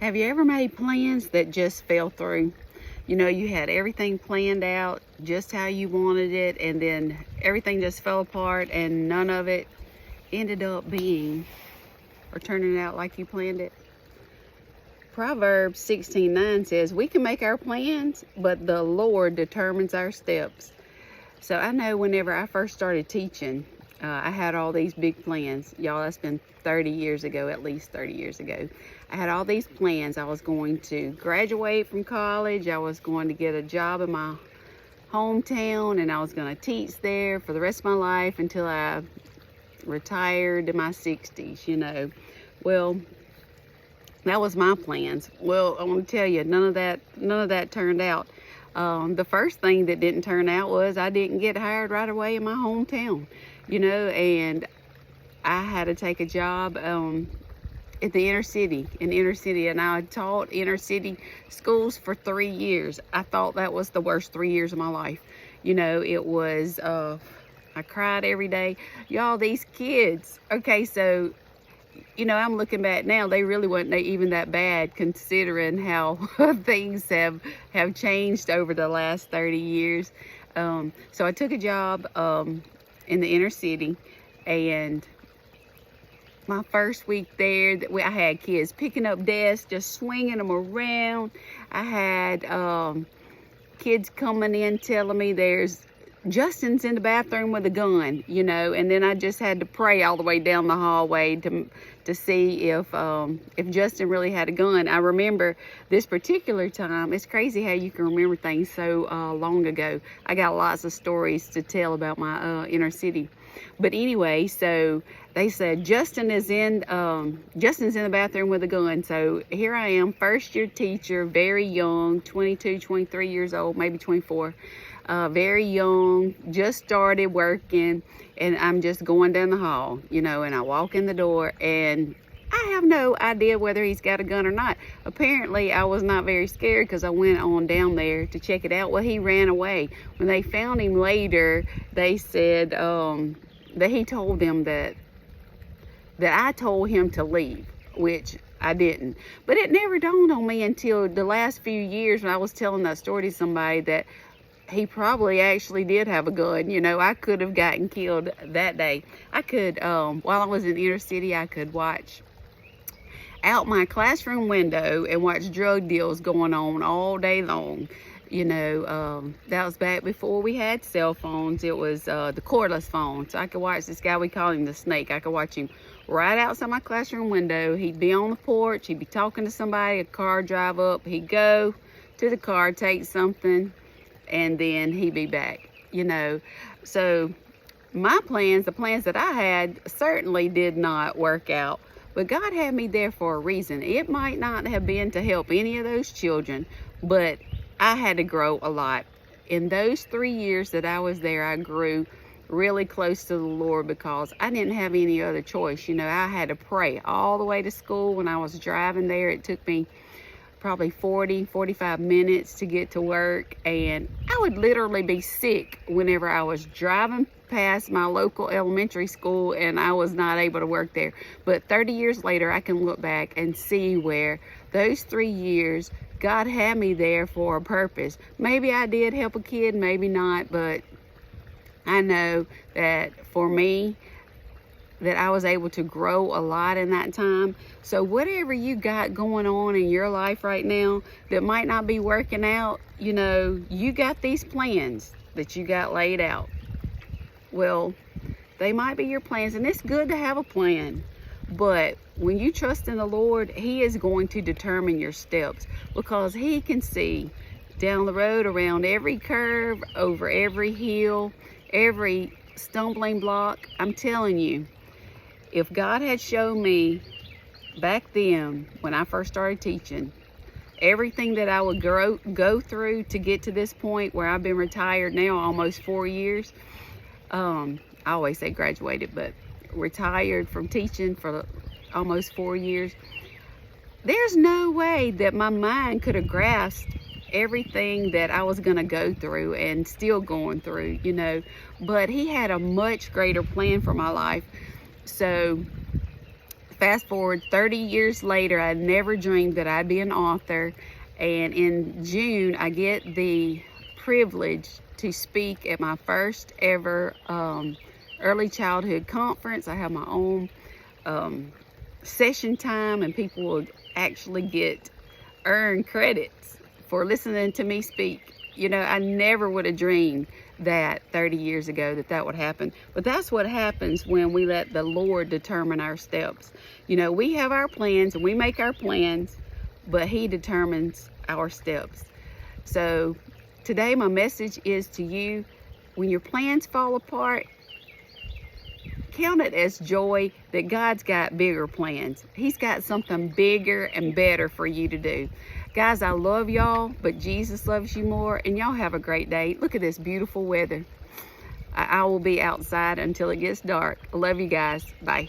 Have you ever made plans that just fell through? You know, you had everything planned out just how you wanted it, and then everything just fell apart and none of it ended up being or turning out like you planned it. Proverbs 16:9 says, we can make our plans, but the Lord determines our steps. So I know whenever I first started teaching, I had all these big plans. Y'all, that's been 30 years ago, at least 30 years ago. I had all these plans. I was going to graduate from college. I was going to get a job in my hometown, and I was going to teach there for the rest of my life until I retired in my 60s, you know. Well, that was my plans. Well, I want to tell you, none of that turned out. The first thing that didn't turn out was I didn't get hired right away in my hometown, you know, and I had to take a job at the inner city, and I taught inner city schools for 3 years. I thought that was the worst 3 years of my life. You know, it was, I cried every day. Y'all, these kids, okay, so, you know, I'm looking back now, they really wasn't even that bad considering how things have changed over the last 30 years. So I took a job in the inner city, and my first week there, I had kids picking up desks, just swinging them around. I had kids coming in telling me Justin's in the bathroom with a gun, you know, and then I just had to pray all the way down the hallway to see if Justin really had a gun. I remember this particular time. It's crazy how you can remember things so long ago. I got lots of stories to tell about my inner city. But anyway, so they said Justin's in the bathroom with a gun. So here I am, first year teacher, very young, 22, 23 years old, maybe 24. Very young, just started working, and I'm just going down the hall, you know, and I walk in the door, and I have no idea whether he's got a gun or not. Apparently, I was not very scared because I went on down there to check it out. Well, he ran away. When they found him later, they said that he told them that I told him to leave, which I didn't. But it never dawned on me until the last few years when I was telling that story to somebody that he probably actually did have a gun. You know, I could have gotten killed that day. I could, while I was in inner city, I could watch out my classroom window and watch drug deals going on all day long. You know, that was back before we had cell phones. It was the cordless phone. So I could watch this guy, we call him the Snake. I could watch him right outside my classroom window. He'd be on the porch. He'd be talking to somebody. A car drive up. He'd go to the car, take something, and then he'd be back, you know. So my plans, the plans that I had, certainly did not work out. But God had me there for a reason. It might not have been to help any of those children, but I had to grow a lot. In those 3 years that I was there, I grew really close to the Lord because I didn't have any other choice. You know, I had to pray all the way to school. When I was driving there, it took me probably 45 minutes to get to work, and I would literally be sick whenever I was driving past my local elementary school and I was not able to work there. But 30 years later, I can look back and see where those 3 years God had me there for a purpose. Maybe I did help a kid, maybe not, but I know that for me, that I was able to grow a lot in that time. So whatever you got going on in your life right now that might not be working out, you know, you got these plans that you got laid out. Well, they might be your plans, and it's good to have a plan. But when you trust in the Lord, He is going to determine your steps, because He can see down the road, around every curve, over every hill, every stumbling block. I'm telling you, if God had shown me back then when I first started teaching everything that I would go through to get to this point where I've been retired now almost 4 years, I always say graduated, but retired from teaching for almost 4 years, there's no way that my mind could have grasped everything that I was going to go through and still going through, you know. But He had a much greater plan for my life. So fast forward 30 years later, I never dreamed that I'd be an author. And in June, I get the privilege to speak at my first ever early childhood conference. I have my own session time, and people will actually earn credits for listening to me speak. You know, I never would have dreamed that 30 years ago that would happen. But that's what happens when we let the Lord determine our steps. You know, we have our plans and we make our plans, but He determines our steps. So today my message is to you: when your plans fall apart, count it as joy that God's got bigger plans. He's got something bigger and better for you to do. Guys, I love y'all, but Jesus loves you more, and y'all have a great day. Look at this beautiful weather. I will be outside until it gets dark. I love you guys. Bye.